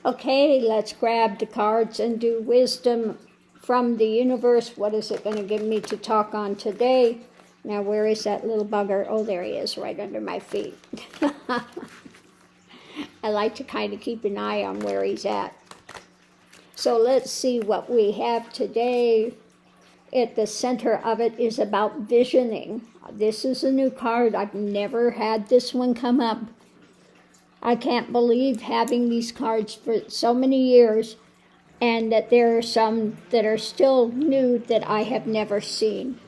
Okay, let's grab the cards and do wisdom from the universe. What is it going to give me to talk on today? Now, where is that little bugger? Oh, there he is, right under my feet. I like to kind of keep an eye on where he's at. So let's see what we have today. At the center of it is about visioning. This is a new card. I've never had this one come up. I can't believe having these cards for so many years, and that there are some that are still new that I have never seen.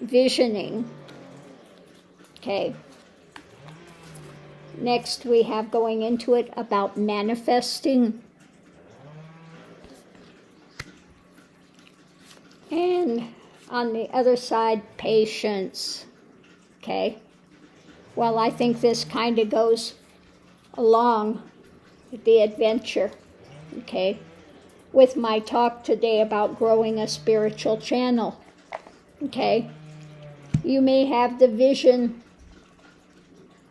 Visioning. Okay. Next we have going into it about manifesting. And on the other side, patience. Okay. Well, I think this kind of goes along the adventure, okay, with my talk today about growing a spiritual channel, okay. You may have the vision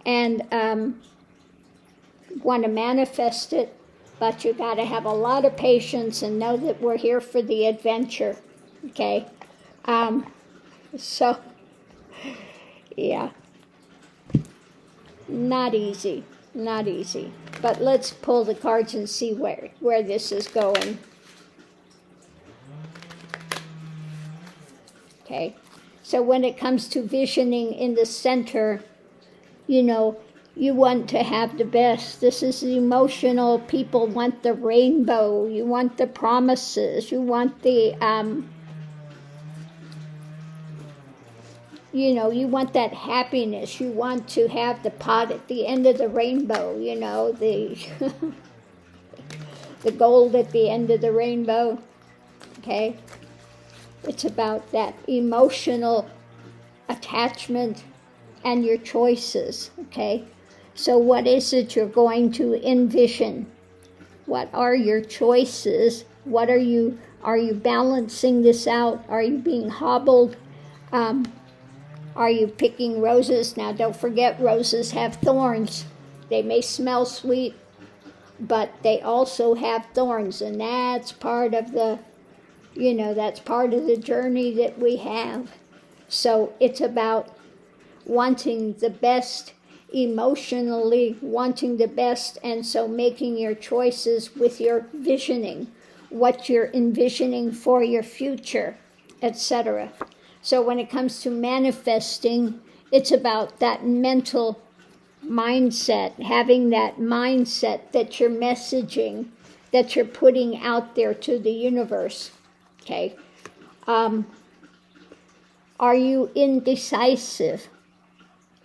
and want to manifest it, but you got to have a lot of patience and know that we're here for the adventure, okay. So, yeah, not easy. Not easy, but let's pull the cards and see where this is going. Okay, so when it comes to visioning in the center, you know, you want to have the best. This is the emotional. People want the rainbow. You want the promises. You want the, you know, you want that happiness. You want to have the pot at the end of the rainbow, you know, the the gold at the end of the rainbow, okay? It's about that emotional attachment and your choices, okay? So what is it you're going to envision? What are your choices? What are you balancing this out? Are you being hobbled? Are you picking roses? Now, don't forget, roses have thorns. They may smell sweet, but they also have thorns, and that's part of the, you know, that's part of the journey that we have. So it's about wanting the best, emotionally wanting the best, and so making your choices with your visioning, what you're envisioning for your future, etc. So when it comes to manifesting, it's about that mental mindset, having that mindset that you're messaging, that you're putting out there to the universe, okay? Are you indecisive,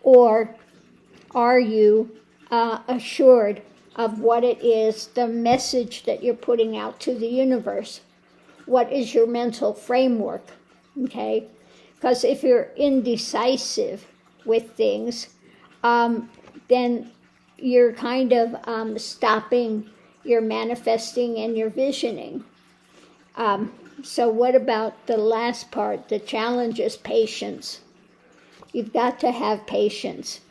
or are you assured of what it is, the message that you're putting out to the universe? What is your mental framework, okay? Because if you're indecisive with things, then you're kind of stopping your manifesting and your visioning. So what about the last part? The challenge is patience. You've got to have patience.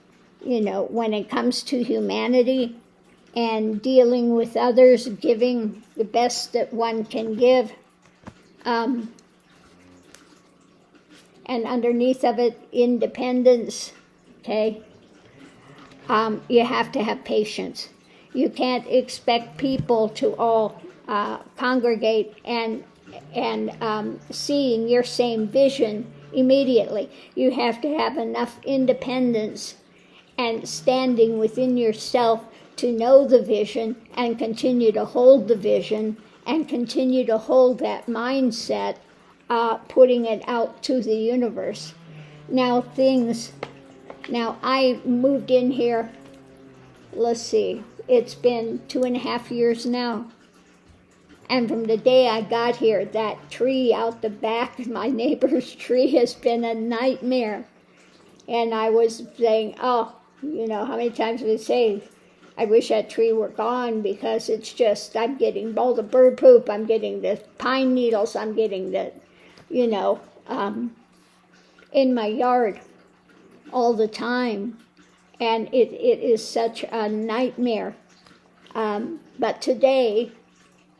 You know, when it comes to humanity and dealing with others, giving the best that one can give, and underneath of it, independence, okay? You have to have patience. You can't expect people to all congregate and seeing your same vision immediately. You have to have enough independence and standing within yourself to know the vision and continue to hold the vision and continue to hold that mindset, putting it out to the universe. Now I moved in here, let's see, it's been 2.5 years now. And from the day I got here, that tree out the back, my neighbor's tree, has been a nightmare. And I was saying, oh, you know, how many times we say, I wish that tree were gone, because it's just, I'm getting all the bird poop, I'm getting the pine needles, I'm getting the, you know, in my yard all the time. And it is such a nightmare But today,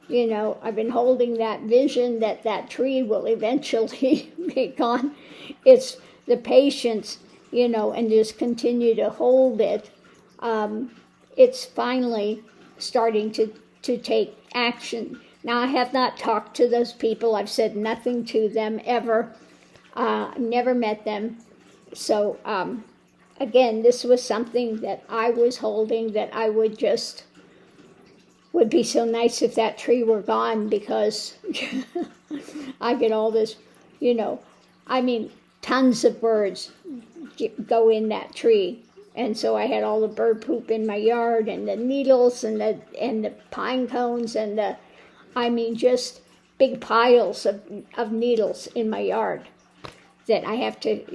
I've been holding that vision that that tree will eventually be gone. It's the patience, and just continue to hold it. It's finally starting to take action. Now, I have not talked to those people. I've said nothing to them ever. Never met them. So, again, this was something that I was holding that I would be so nice if that tree were gone, because I get all this, tons of birds go in that tree. And so I had all the bird poop in my yard, and the needles and the pine cones and just big piles of needles in my yard that I have to,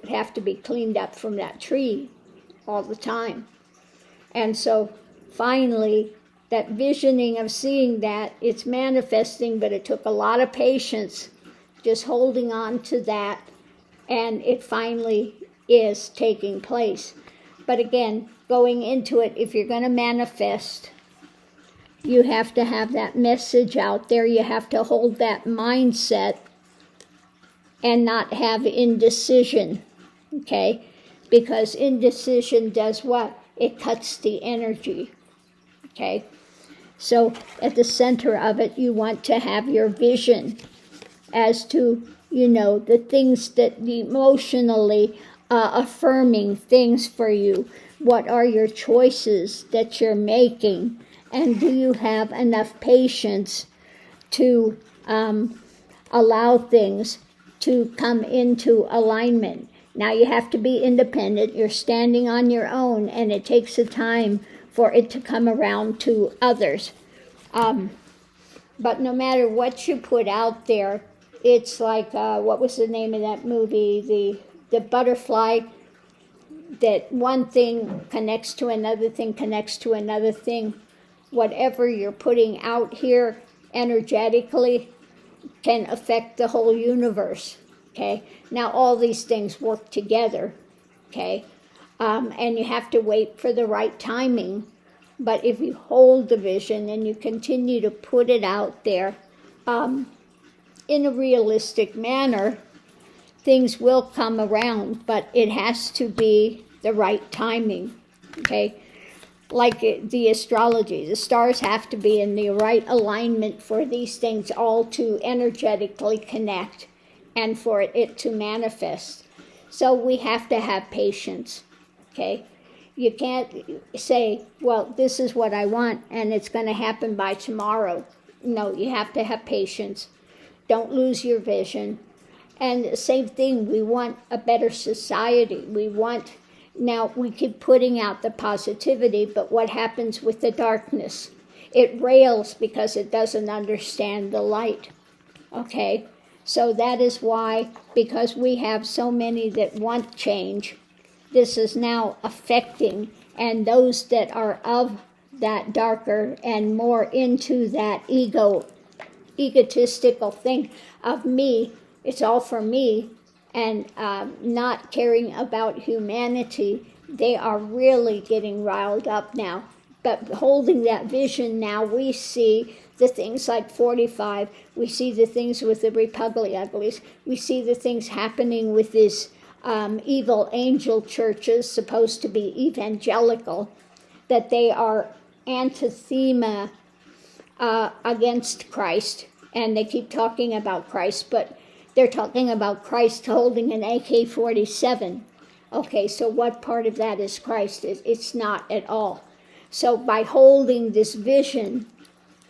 have to be cleaned up from that tree all the time. And so finally, that visioning of seeing that, it's manifesting, but it took a lot of patience just holding on to that, and it finally is taking place. But again, going into it, if you're going to manifest, you have to have that message out there. You have to hold that mindset and not have indecision, okay? Because indecision does what? It cuts the energy, okay? So at the center of it, you want to have your vision as to, the things that emotionally affirming things for you. What are your choices that you're making? And do you have enough patience to allow things to come into alignment? Now, you have to be independent. You're standing on your own, and it takes a time for it to come around to others. But no matter what you put out there, it's like, what was the name of that movie? The butterfly, that one thing connects to another thing, connects to another thing. Whatever you're putting out here energetically can affect the whole universe, okay? Now, all these things work together, okay? And you have to wait for the right timing. But if you hold the vision and you continue to put it out there in a realistic manner, things will come around, but it has to be the right timing, okay? Like the astrology, the stars have to be in the right alignment for these things all to energetically connect and for it to manifest. So we have to have patience, okay? You can't say, well, this is what I want and it's going to happen by tomorrow. No, you have to have patience. Don't lose your vision. And the same thing, we want a better society. Now we keep putting out the positivity, but what happens with the darkness? It rails because it doesn't understand the light, okay? So that is why, because we have so many that want change, this is now affecting, and those that are of that darker and more into that egotistical thing of me, it's all for me, and not caring about humanity, they are really getting riled up now. But holding that vision now, we see the things like 45, we see the things with the Republic Uglies, we see the things happening with these evil angel churches, supposed to be evangelical, that they are anathema against Christ, and they keep talking about Christ, but they're talking about Christ holding an AK-47. Okay, so what part of that is Christ? It's not at all. So by holding this vision,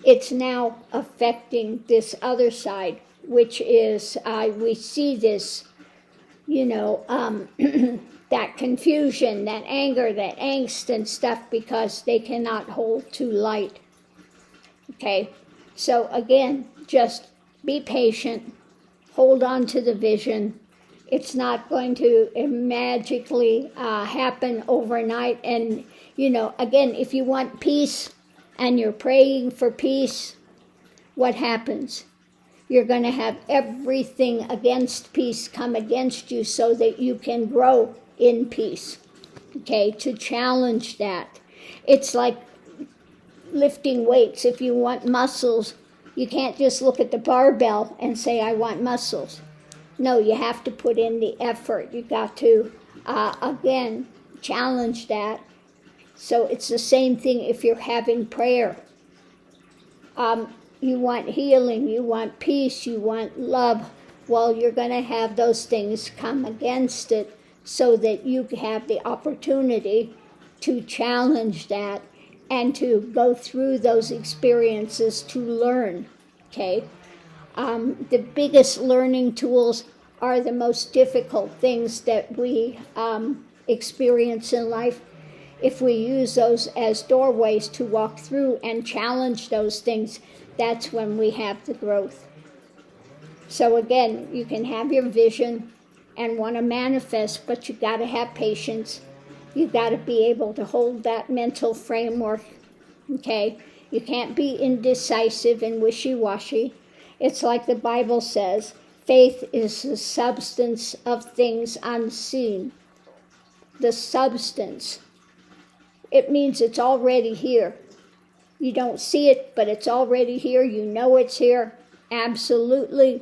it's now affecting this other side, which is, we see this, that confusion, that anger, that angst and stuff, because they cannot hold to light. Okay, so again, just be patient, hold on to the vision. It's not going to magically happen overnight. And, again, if you want peace and you're praying for peace, what happens? You're going to have everything against peace come against you so that you can grow in peace, okay, to challenge that. It's like lifting weights. If you want muscles, you can't just look at the barbell and say, I want muscles. No, you have to put in the effort. You got to, again, challenge that. So it's the same thing if you're having prayer. You want healing, you want peace, you want love. Well, you're going to have those things come against it so that you have the opportunity to challenge that and to go through those experiences to learn, okay? The biggest learning tools are the most difficult things that we experience in life. If we use those as doorways to walk through and challenge those things, that's when we have the growth. So again, you can have your vision and want to manifest, but you got to have patience. You got to be able to hold that mental framework, okay? You can't be indecisive and wishy-washy. It's like the Bible says, faith is the substance of things unseen. The substance. It means it's already here. You don't see it, but it's already here. You know it's here. Absolutely.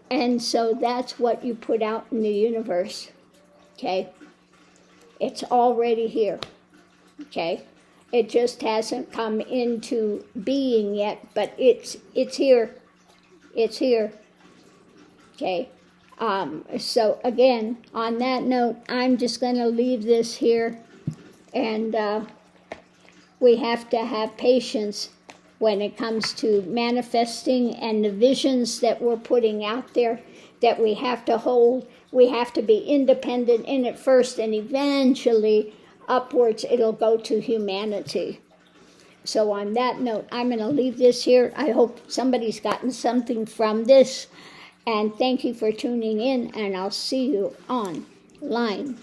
And so that's what you put out in the universe. Okay? It's already here. Okay? It just hasn't come into being yet, but it's here. It's here. Okay? So again, on that note, I'm just going to leave this here. And we have to have patience when it comes to manifesting and the visions that we're putting out there that we have to hold. We have to be independent in it first, and eventually upwards it'll go to humanity. So on that note, I'm going to leave this here. I hope somebody's gotten something from this. And thank you for tuning in, and I'll see you online.